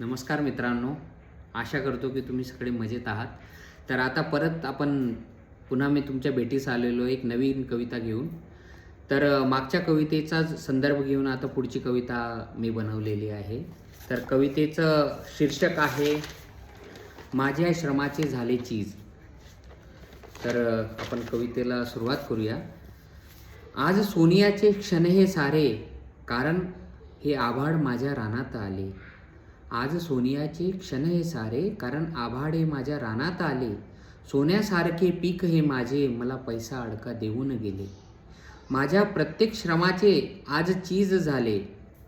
नमस्कार मित्रांनो, आशा करतो की तुम्ही सगळे मजेत आहात. तर आता परत आपण पुन्हा मी तुमच्या भेटीस आलेलो एक नवीन कविता घेऊन. तर मागच्या कवितेचाच संदर्भ घेऊन आता पुढची कविता मी बनवलेली आहे. तर कवितेचं शीर्षक आहे माझ्या श्रमाचे झाले चीज. तर आपण कवितेला सुरुवात करूया. आज सोनियाचे क्षण हे सारे, कारण हे आभाळ माझ्या रानात आले. आज सोनियाचे क्षण हे सारे, कारण आभाळ हे माझ्या रानात आले. सोन्यासारखे पीक हे माझे, मला पैसा अडका देऊन गेले. माझ्या प्रत्येक श्रमाचे आज चीज झाले.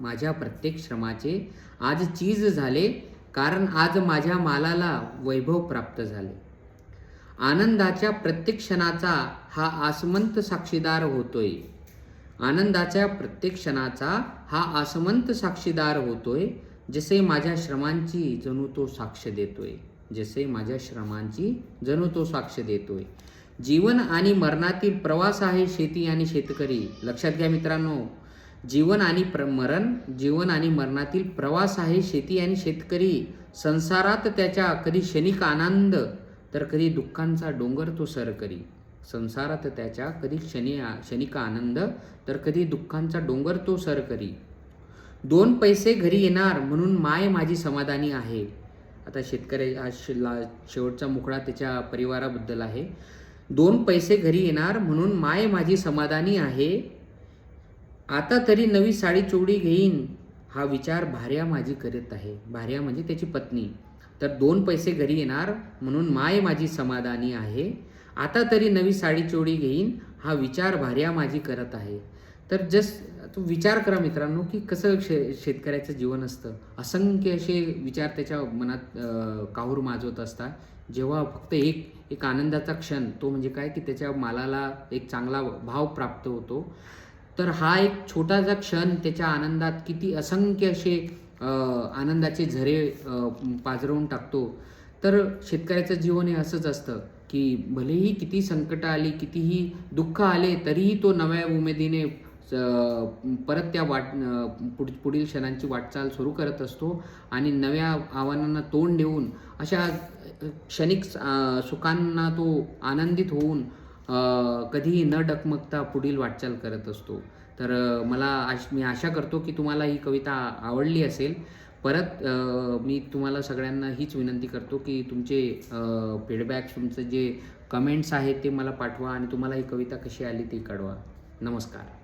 माझ्या प्रत्येक श्रमाचे आज चीज झाले, कारण आज माझ्या मालाला वैभव प्राप्त झाले. आनंदाच्या प्रत्येक क्षणाचा हा आसमंत साक्षीदार होतोय. आनंदाच्या प्रत्येक क्षणाचा हा आसमंत साक्षीदार होतोय. जसे माझ्या श्रमांची जणू तो साक्ष देतोय. जसे माझ्या श्रमांची जणू तो साक्ष देतोय. जीवन आणि मरणातील प्रवास आहे शेती आणि शेतकरी. लक्षात घ्या मित्रांनो, जीवन आणि मरणातील प्रवास आहे शेती आणि शेतकरी. संसारात त्याच्या कधी क्षणिक आनंद तर कधी दुःखांचा डोंगर तो सर करी. संसारात त्याच्या कधी क्षणिक आनंद तर कधी दुःखांचा डोंगर तो सर करी. 2 पैसे घरी येणार म्हणून माय माझी समाधानी आहे. आता शेतकरी हा शेवटचा मुखडा त्याच्या परिवाराबद्दल आहे. 2 पैसे घरी येणार म्हणून माय माझी समाधानी आहे. आता तरी नवी साडी चोळी घेईन हा विचार भार्या माझी करत आहे. भार्या म्हणजे त्याची पत्नी. तर 2 पैसे घरी येणार म्हणून माय माझी समाधानी आहे. आता तरी नवी साडी चोळी घेईन हा विचार भार्या माझी करत आहे. तर तो विचार करा मित्रांनो की कसं शेतकऱ्याचं जीवन असतं. असंख्य असे विचार त्याच्या मनात काहूर माजवत असतात. जेव्हा फक्त एक आनंदाचा क्षण, तो म्हणजे काय की त्याच्या मालाला एक चांगला भाव प्राप्त होतो. तर हा एक छोटासा क्षण त्याच्या आनंदात किती असंख्य असे आनंदाचे झरे पाझरवून टाकतो. तर शेतकऱ्याचं जीवन हे असंच असतं की भलेही किती संकट आली, कितीही दुःख आले, तरीही तो नव्या उमेदीने परत त्या पुढील क्षणांची वाटचाल सुरू करत असतो आणि नव्या आव्हानांना तोंड देऊन अशा क्षणिक सुखांना तो आनंदित होऊन कधीही न डगमगता पुढील वाटचाल करत असतो. तर मी आशा करतो की तुम्हाला ही कविता आवडली असेल. परत मी तुम्हाला सगळ्यांना हीच विनंती करतो की तुमचे फीडबॅक, तुमचे जे कमेंट्स आहेत ते मला पाठवा आणि तुम्हाला ही कविता कशी आली ते कळवा. नमस्कार.